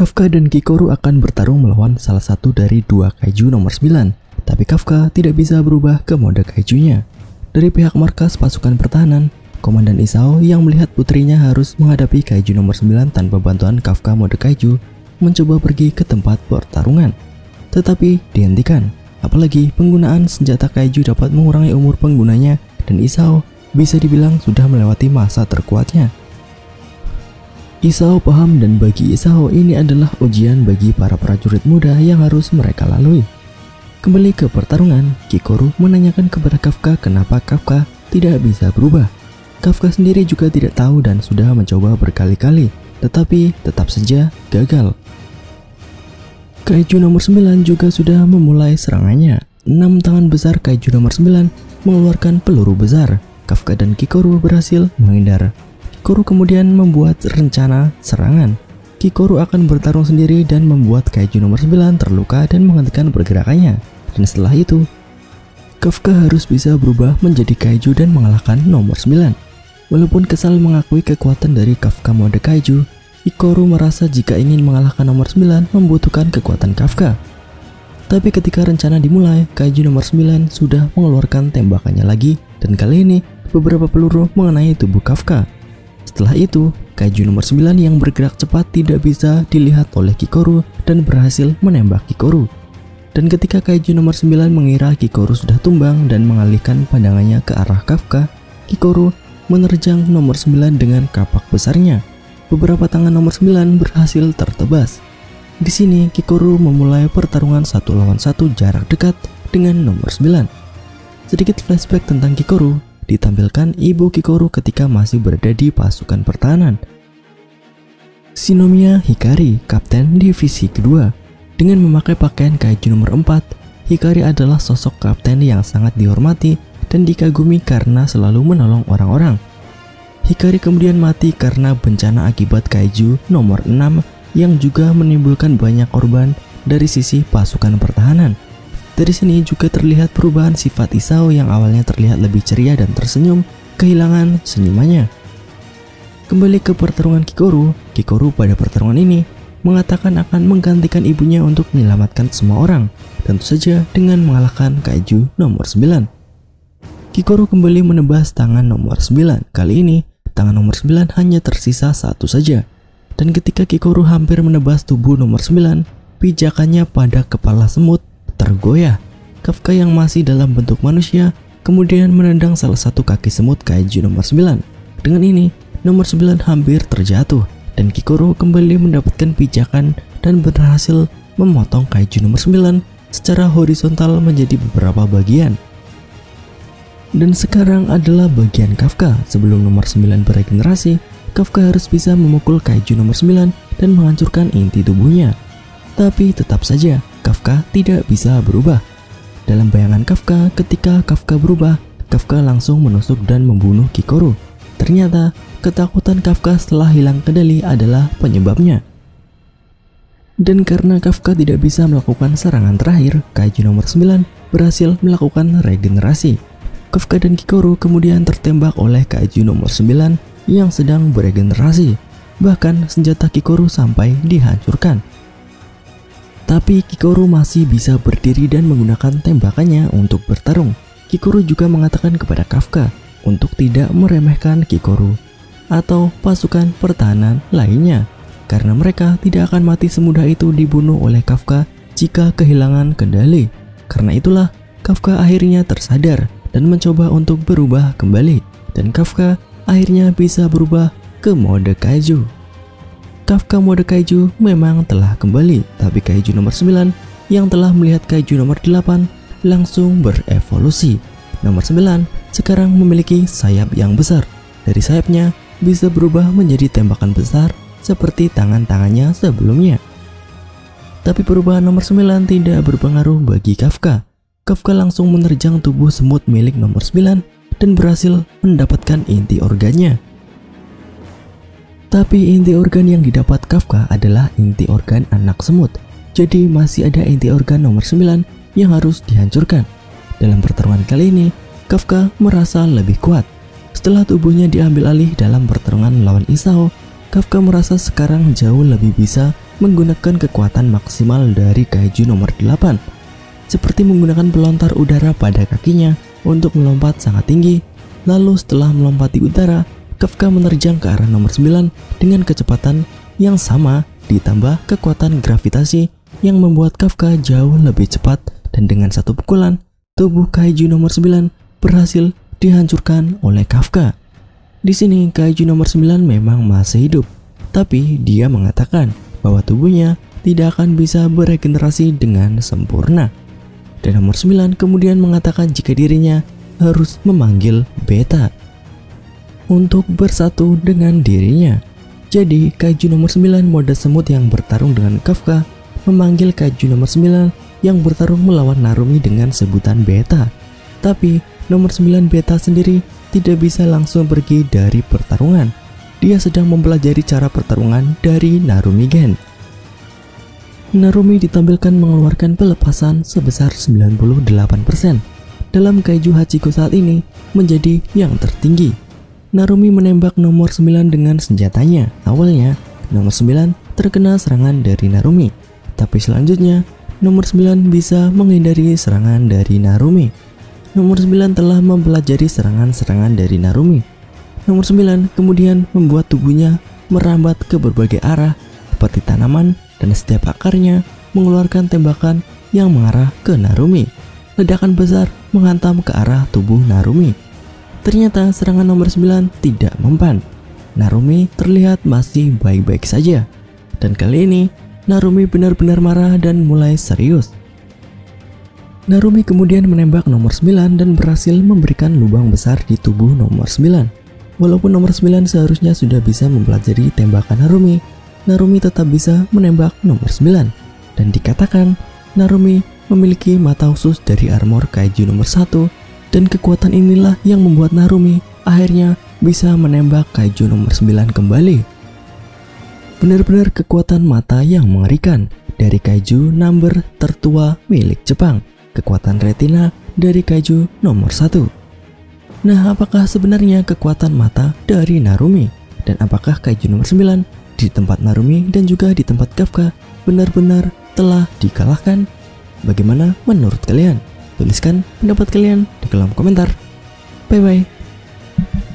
Kafka dan Kikoru akan bertarung melawan salah satu dari dua kaiju nomor 9. Tapi Kafka tidak bisa berubah ke mode kaijunya. Dari pihak markas pasukan pertahanan, Komandan Isao yang melihat putrinya harus menghadapi kaiju nomor 9 tanpa bantuan Kafka mode kaiju mencoba pergi ke tempat pertarungan. Tetapi dihentikan, apalagi penggunaan senjata kaiju dapat mengurangi umur penggunanya dan Isao bisa dibilang sudah melewati masa terkuatnya. Isao paham dan bagi Isao ini adalah ujian bagi para prajurit muda yang harus mereka lalui. Kembali ke pertarungan, Kikoru menanyakan kepada Kafka kenapa Kafka tidak bisa berubah. Kafka sendiri juga tidak tahu dan sudah mencoba berkali-kali, tetapi tetap saja gagal. Kaiju nomor 9 juga sudah memulai serangannya. 6 tangan besar kaiju nomor 9 mengeluarkan peluru besar. Kafka dan Kikoru berhasil menghindar. Kikoru kemudian membuat rencana serangan. Kikoru akan bertarung sendiri dan membuat kaiju nomor 9 terluka dan menghentikan pergerakannya. Dan setelah itu, Kafka harus bisa berubah menjadi kaiju dan mengalahkan nomor 9. Walaupun kesal mengakui kekuatan dari Kafka mode kaiju, Kikoru merasa jika ingin mengalahkan nomor 9 membutuhkan kekuatan Kafka. Tapi ketika rencana dimulai, kaiju nomor 9 sudah mengeluarkan tembakannya lagi dan kali ini beberapa peluru mengenai tubuh Kafka. Setelah itu, kaiju nomor 9 yang bergerak cepat tidak bisa dilihat oleh Kikoru dan berhasil menembak Kikoru. Dan ketika kaiju nomor 9 mengira Kikoru sudah tumbang dan mengalihkan pandangannya ke arah Kafka, Kikoru menerjang nomor 9 dengan kapak besarnya. Beberapa tangan nomor 9 berhasil tertebas. Di sini Kikoru memulai pertarungan 1 lawan 1 jarak dekat dengan nomor 9. Sedikit flashback tentang Kikoru. Ditampilkan ibu Kikoru ketika masih berada di pasukan pertahanan. Shinomiya Hikari, kapten divisi kedua. Dengan memakai pakaian kaiju nomor 4, Hikari adalah sosok kapten yang sangat dihormati dan dikagumi karena selalu menolong orang-orang. Hikari kemudian mati karena bencana akibat kaiju nomor 6 yang juga menimbulkan banyak korban dari sisi pasukan pertahanan. Dari sini juga terlihat perubahan sifat Isao yang awalnya terlihat lebih ceria dan tersenyum, kehilangan senyumannya. Kembali ke pertarungan Kikoru, Kikoru pada pertarungan ini mengatakan akan menggantikan ibunya untuk menyelamatkan semua orang, tentu saja dengan mengalahkan kaiju nomor 9. Kikoru kembali menebas tangan nomor 9. Kali ini, tangan nomor 9 hanya tersisa satu saja. Dan ketika Kikoru hampir menebas tubuh nomor 9, pijakannya pada kepala semut tergoyah. Kafka yang masih dalam bentuk manusia kemudian menendang salah satu kaki semut kaiju nomor 9. Dengan ini, nomor 9 hampir terjatuh dan Kikoru kembali mendapatkan pijakan dan berhasil memotong kaiju nomor 9 secara horizontal menjadi beberapa bagian. Dan sekarang adalah bagian Kafka. Sebelum nomor 9 beregenerasi, Kafka harus bisa memukul kaiju nomor 9 dan menghancurkan inti tubuhnya. Tapi tetap saja Kafka tidak bisa berubah. Dalam bayangan Kafka, ketika Kafka berubah, Kafka langsung menusuk dan membunuh Kikoru. Ternyata, ketakutan Kafka setelah hilang kendali adalah penyebabnya. Dan karena Kafka tidak bisa melakukan serangan terakhir, kaiju nomor 9 berhasil melakukan regenerasi. Kafka dan Kikoru kemudian tertembak oleh kaiju nomor 9 yang sedang beregenerasi. Bahkan senjata Kikoru sampai dihancurkan. Tapi Kikoru masih bisa berdiri dan menggunakan tembakannya untuk bertarung. Kikoru juga mengatakan kepada Kafka untuk tidak meremehkan Kikoru atau pasukan pertahanan lainnya, karena mereka tidak akan mati semudah itu dibunuh oleh Kafka jika kehilangan kendali. Karena itulah Kafka akhirnya tersadar dan mencoba untuk berubah kembali, dan Kafka akhirnya bisa berubah ke mode kaiju. Kafka mode kaiju memang telah kembali, tapi kaiju nomor 9 yang telah melihat kaiju nomor 8 langsung berevolusi. Nomor 9 sekarang memiliki sayap yang besar. Dari sayapnya bisa berubah menjadi tembakan besar seperti tangan-tangannya sebelumnya. Tapi perubahan nomor 9 tidak berpengaruh bagi Kafka. Kafka langsung menerjang tubuh semut milik nomor 9 dan berhasil mendapatkan inti organnya. Tapi inti organ yang didapat Kafka adalah inti organ anak semut. Jadi masih ada inti organ nomor 9 yang harus dihancurkan. Dalam pertarungan kali ini, Kafka merasa lebih kuat. Setelah tubuhnya diambil alih dalam pertarungan melawan Isao, Kafka merasa sekarang jauh lebih bisa menggunakan kekuatan maksimal dari kaiju nomor 8, seperti menggunakan pelontar udara pada kakinya untuk melompat sangat tinggi. Lalu setelah melompati udara, Kafka menerjang ke arah nomor 9 dengan kecepatan yang sama ditambah kekuatan gravitasi yang membuat Kafka jauh lebih cepat, dan dengan satu pukulan, tubuh kaiju nomor 9 berhasil dihancurkan oleh Kafka. Di sini kaiju nomor 9 memang masih hidup, tapi dia mengatakan bahwa tubuhnya tidak akan bisa beregenerasi dengan sempurna. Dan nomor 9 kemudian mengatakan jika dirinya harus memanggil Beta untuk bersatu dengan dirinya. Jadi kaiju nomor 9 mode semut yang bertarung dengan Kafka memanggil kaiju nomor 9 yang bertarung melawan Narumi dengan sebutan Beta. Tapi nomor 9 Beta sendiri tidak bisa langsung pergi dari pertarungan. Dia sedang mempelajari cara pertarungan dari Narumi Gen. Narumi ditampilkan mengeluarkan pelepasan sebesar 98%. Dalam kaiju Hachiko saat ini menjadi yang tertinggi. Narumi menembak nomor 9 dengan senjatanya. Awalnya, nomor 9 terkena serangan dari Narumi, tapi selanjutnya nomor 9 bisa menghindari serangan dari Narumi. Nomor 9 telah mempelajari serangan-serangan dari Narumi. Nomor 9 kemudian membuat tubuhnya merambat ke berbagai arah seperti tanaman, dan setiap akarnya mengeluarkan tembakan yang mengarah ke Narumi. Ledakan besar menghantam ke arah tubuh Narumi. Ternyata serangan nomor 9 tidak mempan. Narumi terlihat masih baik-baik saja. Dan kali ini Narumi benar-benar marah dan mulai serius. Narumi kemudian menembak nomor 9 dan berhasil memberikan lubang besar di tubuh nomor 9. Walaupun nomor 9 seharusnya sudah bisa mempelajari tembakan Narumi, Narumi tetap bisa menembak nomor 9. Dan dikatakan Narumi memiliki mata khusus dari armor kaiju nomor 1, dan kekuatan inilah yang membuat Narumi akhirnya bisa menembak kaiju nomor 9 kembali. Benar-benar kekuatan mata yang mengerikan dari kaiju number tertua milik Jepang. Kekuatan retina dari kaiju nomor 1. Nah, apakah sebenarnya kekuatan mata dari Narumi? Dan apakah kaiju nomor 9 di tempat Narumi dan juga di tempat Kafka benar-benar telah dikalahkan? Bagaimana menurut kalian? Tuliskan pendapat kalian di kolom komentar. Bye-bye.